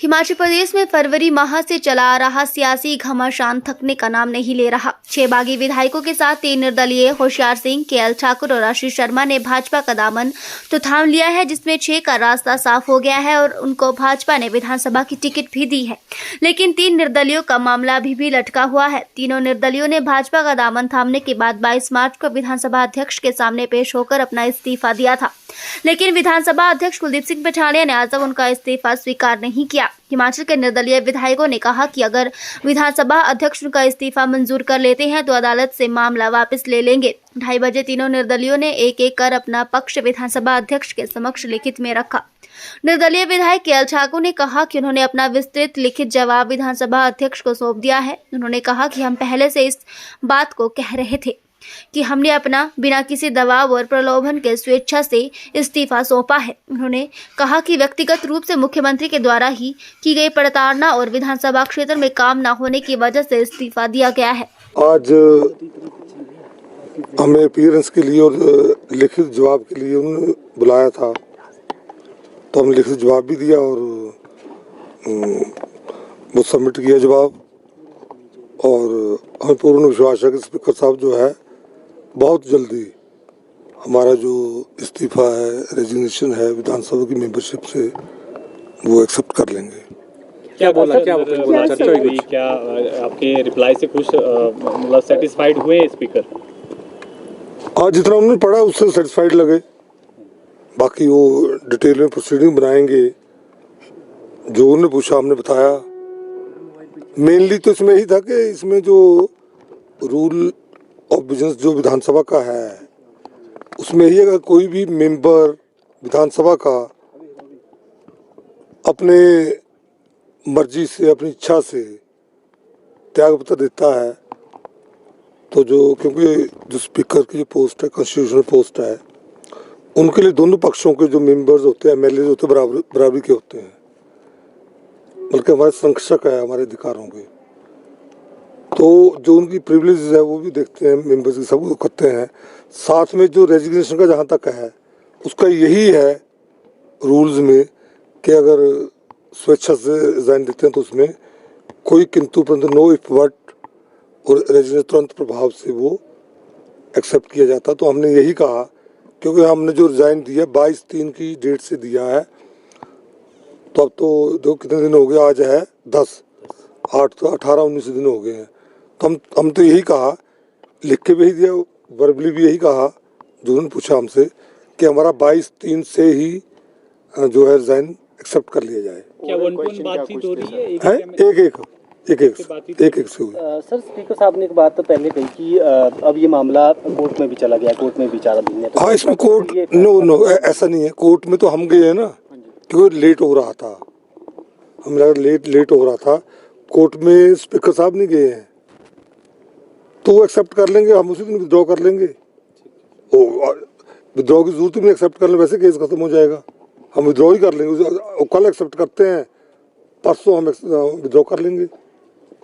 हिमाचल प्रदेश में फरवरी माह से चला आ रहा सियासी घमासान थकने का नाम नहीं ले रहा। 6 बागी विधायकों के साथ 3 निर्दलीय होशियार सिंह, केएल ठाकुर और आशीष शर्मा ने भाजपा का दामन तो थाम लिया है, जिसमें 6 का रास्ता साफ हो गया है और उनको भाजपा ने विधानसभा की टिकट भी दी है। लेकिन 3 निर्दलियों का मामला अभी भी लटका हुआ है। तीनों निर्दलियों ने भाजपा का दामन थामने के बाद 22 मार्च को विधानसभा अध्यक्ष के सामने पेश होकर अपना इस्तीफा दिया था, लेकिन विधानसभा अध्यक्ष कुलदीप सिंह पठानिया ने आज तक उनका इस्तीफा स्वीकार नहीं किया। हिमाचल के निर्दलीय विधायकों ने कहा कि अगर विधानसभा अध्यक्ष उनका इस्तीफा मंजूर कर लेते हैं तो अदालत से मामला वापस ले लेंगे। 2:30 बजे तीनों निर्दलियों ने एक कर अपना पक्ष विधानसभा अध्यक्ष के समक्ष लिखित में रखा। निर्दलीय विधायक केएल ठाकुर ने कहा कि उन्होंने अपना विस्तृत लिखित जवाब विधानसभा अध्यक्ष को सौंप दिया है। उन्होंने कहा कि हम पहले से इस बात को कह रहे थे कि हमने अपना बिना किसी दबाव और प्रलोभन के स्वेच्छा से इस्तीफा सौंपा है। उन्होंने कहा कि व्यक्तिगत रूप से मुख्यमंत्री के द्वारा ही की गई प्रताड़ना और विधानसभा क्षेत्र में काम न होने की वजह से इस्तीफा दिया गया है। आज हमें अपीयरेंस के लिए और लिखित जवाब के लिए उन्होंने बुलाया था, तो हमने लिखित जवाब भी दिया और वो सबमिट किया जवाब। और हमें पूर्ण विश्वास है कि स्पीकर साहब जो है बहुत जल्दी हमारा जो इस्तीफा है, रेजिग्नेशन है विधानसभा की मेंबरशिप से, वो एक्सेप्ट कर लेंगे। क्या बोला, क्या चर्चा हुई? क्या आपके रिप्लाई से खुश, मतलब सेटिस्फाइड हुए स्पीकर? आज जितना उन्होंने पढ़ा उससे सेटिस्फाइड लगे। बाकी वो डिटेल में प्रोसीडिंग बनाएंगे। जो उन्होंने पूछा हमने बताया। मेनली तो इसमें यही था कि इसमें जो रूल ऑफ बिजनेस जो विधानसभा का है उसमें यही है कि कोई भी मेंबर विधानसभा का अपने मर्जी से, अपनी इच्छा से त्यागपत्र देता है, तो जो क्योंकि जो स्पीकर की जो पोस्ट है कॉन्स्टिट्यूशनल पोस्ट है, उनके लिए दोनों पक्षों के जो मेंबर्स होते हैं, एमएलए होते हैं, बराबरी के होते हैं, बल्कि हमारे संरक्षक है हमारे अधिकारों के। तो जो उनकी प्रिविलेजेस है वो भी देखते हैं, मेंबर्स की सब करते हैं। साथ में जो रेजिग्नेशन का जहाँ तक है उसका यही है रूल्स में कि अगर स्वेच्छा से रिजाइन देते हैं तो उसमें कोई किंतु परंतु, नो इफ बट, और रेजिग्नेशन तुरंत प्रभाव से वो एक्सेप्ट किया जाता। तो हमने यही कहा, क्योंकि हमने जो रिजाइन दिया 22/3 की डेट से दिया है, तो अब तो दो कितने दिन हो गए, आज है 10, 8 तो 18-19 दिन हो गए हैं। तो हम तो यही कहा, लिख के भी यही दिया, वर्बली भी यही कहा, जो उन्होंने पूछा हमसे कि हमारा 22/3 से ही जो है रिजाइन एक्सेप्ट कर लिया जाए। क्या वन बातचीत हो रही है? एक से हुई। सर, स्पीकर साहब ने एक बात तो पहले कही कि अब ये मामला कोर्ट में भी चला गया, कोर्ट में विचाराधीन है। हाँ, इसमें कोर्ट नो ऐसा नहीं है। कोर्ट में तो हम गए हैं ना, क्योंकि लेट हो रहा था, हम लगा लेट हो रहा था। कोर्ट में स्पीकर साहब नहीं गए हैं, तो वो एक्सेप्ट कर लेंगे, हम उसी दिन विड्रॉ कर लेंगे। विड्रॉ की जरूरत नहीं, एक्सेप्ट कर लें, वैसे केस खत्म हो जाएगा, हम विड्रॉ ही कर लेंगे। कल एक्सेप्ट करते हैं, परसों हम विड्रॉ कर लेंगे।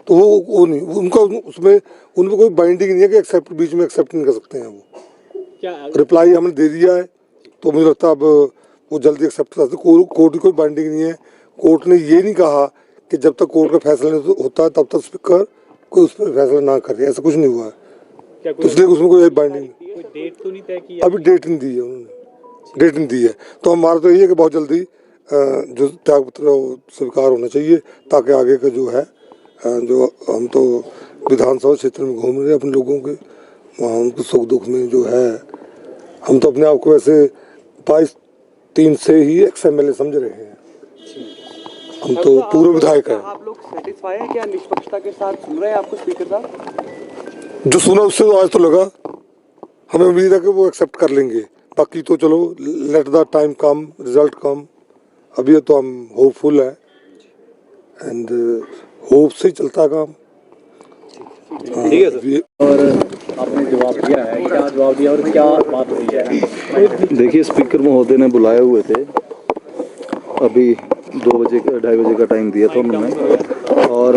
तो वो नहीं, उनका उसमें उनको कोई बाइंडिंग नहीं है कि एक्सेप्ट बीच में एक्सेप्ट नहीं कर सकते हैं। वो क्या रिप्लाई हमने दे दिया है, तो मुझे लगता है अब वो जल्दी एक्सेप्ट कर सकते। कोर्ट की कोई बाइंडिंग नहीं है। कोर्ट ने ये नहीं कहा कि जब तक कोर्ट का फैसला नहीं होता है तब तक स्पीकर कोई उस पर फैसला ना करे, ऐसा कुछ नहीं हुआ है। तो इसलिए उसमें कोई बाइंडिंग नहीं। डेट तो नहीं तय की? अभी डेट नहीं दी है उन्होंने, डेट नहीं दी है। तो हमारा तो यही है कि बहुत जल्दी जो त्यागपत्र स्वीकार होना चाहिए, ताकि आगे का जो है, जो हम तो विधानसभा क्षेत्र में घूम रहे हैं अपने लोगों के, वहाँ उनको सुख दुख में जो है, हम तो अपने आप को वैसे 22/3 से ही एक्स-एमएलए समझ रहे हैं। हम तो पूर्व विधायक हैं। आप लोग सेटिस्फाई है क्या निष्पक्षता के साथ सुन रहे हैं आपको स्पीकर साहब? जो सुना उससे तो आज तो लगा, हमें उम्मीद है कि वो एक्सेप्ट कर लेंगे। बाकी तो चलो, let the time come, result come. अभी तो हम होपफुल है एंड होप से चलता है काम। ठीक है सर। और आपने जवाब दिया है, क्या जवाब दिया और क्या बात हुई है? देखिए, स्पीकर महोदय ने बुलाए हुए थे, अभी 2 बजे 2:30 बजे का टाइम दिया था उन्होंने, और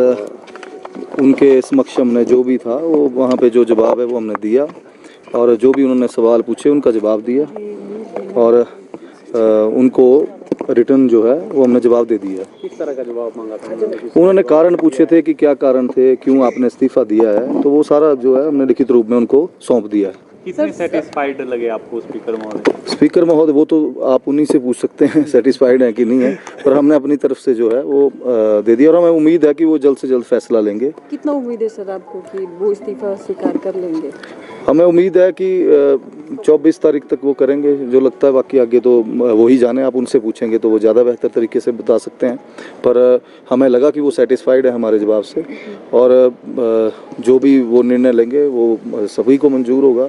उनके समक्ष हमने जो भी था वो वहाँ पे जो जवाब है वो हमने दिया, और जो भी उन्होंने सवाल पूछे उनका जवाब दिया, और उनको रिटर्न जो है वो हमने जवाब दे दिया है। किस तरह का जवाब मांगा था उन्होंने? उन्होंने कारण पूछे थे कि क्या कारण थे, क्यों आपने इस्तीफा दिया है, तो वो सारा जो है हमने लिखित रूप में उनको सौंप दिया है। कितने सेटिस्फाइड लगे आपको स्पीकर महोदय? स्पीकर महोदय वो तो आप उन्हीं से पूछ सकते हैं सेटिस्फाइड है कि नहीं है, पर हमने अपनी तरफ से जो है वो दे दिया और हमें उम्मीद है कि वो जल्द से जल्द फैसला लेंगे। कितना उम्मीद है सर आपको कि वो इस्तीफा स्वीकार कर लेंगे? हमें उम्मीद है कि 24 तारीख तक वो करेंगे, जो लगता है, बाकी आगे तो वो ही जाने, आप उनसे पूछेंगे तो वो ज़्यादा बेहतर तरीके से बता सकते हैं, पर हमें लगा कि वो सेटिस्फाइड है हमारे जवाब से और जो भी वो निर्णय लेंगे वो सभी को मंजूर होगा।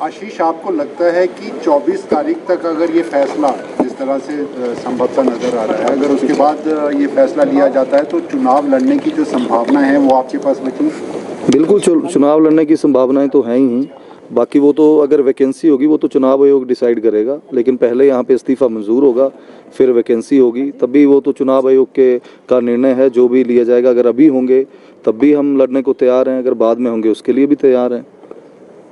आशीष, आपको लगता है कि 24 तारीख तक अगर ये फैसला जिस तरह से संभवतः नज़र आ रहा है, अगर उसके बाद ये फैसला लिया जाता है तो चुनाव लड़ने की जो संभावना है वो आपके पास बची? बिल्कुल, चुनाव लड़ने की संभावनाएं तो हैं ही, बाकी वो तो अगर वैकेंसी होगी वो तो चुनाव आयोग डिसाइड करेगा, लेकिन पहले यहाँ पे इस्तीफा मंजूर होगा, फिर वैकेंसी होगी, तभी वो तो चुनाव आयोग का निर्णय है, जो भी लिया जाएगा। अगर अभी होंगे तब भी हम लड़ने को तैयार हैं, अगर बाद में होंगे उसके लिए भी तैयार हैं।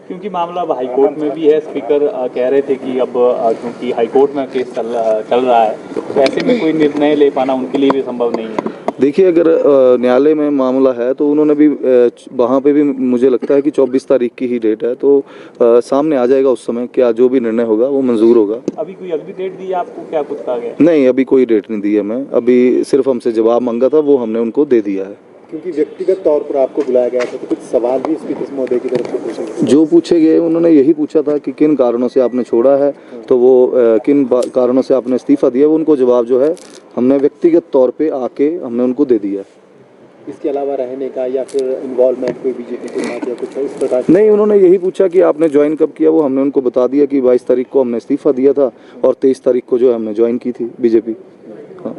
क्योंकि मामला अब हाईकोर्ट में भी है, स्पीकर कह रहे थे कि अब क्योंकि हाईकोर्ट में केस चल रहा है, तो ऐसे में कोई निर्णय ले पाना उनके लिए भी संभव नहीं है। देखिए, अगर न्यायालय में मामला है तो उन्होंने भी वहाँ पे भी मुझे लगता है कि 24 तारीख की ही डेट है, तो सामने आ जाएगा उस समय क्या जो भी निर्णय होगा वो मंजूर होगा। अभी कोई अगली डेट दी है आपको, क्या कुछ कहा गया? नहीं, अभी कोई डेट नहीं दी है हमें, अभी सिर्फ हमसे जवाब मांगा था, वो हमने उनको दे दिया है। क्योंकि व्यक्तिगत तौर पर आपको बुलाया गया था तो कुछ सवाल भी स्पीकर महोदय की तरफ से पूछे गए? जो पूछे गए उन्होंने यही पूछा था कि किन कारणों से आपने छोड़ा है, तो वो किन कारणों से आपने इस्तीफा दिया, वो उनको जवाब जो है हमने व्यक्तिगत तौर पे आके हमने उनको दे दिया। इसके अलावा रहने का या फिर इन्वॉल्वमेंट कोई बीजेपी के साथ या कुछ इस प्रकार? नहीं, उन्होंने यही पूछा कि आपने ज्वाइन कब किया, वो हमने उनको बता दिया कि 22 तारीख को हमने इस्तीफा दिया था और 23 तारीख को जो है हमने ज्वाइन की थी बीजेपी। हाँ,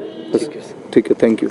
ठीक है, थैंक यू।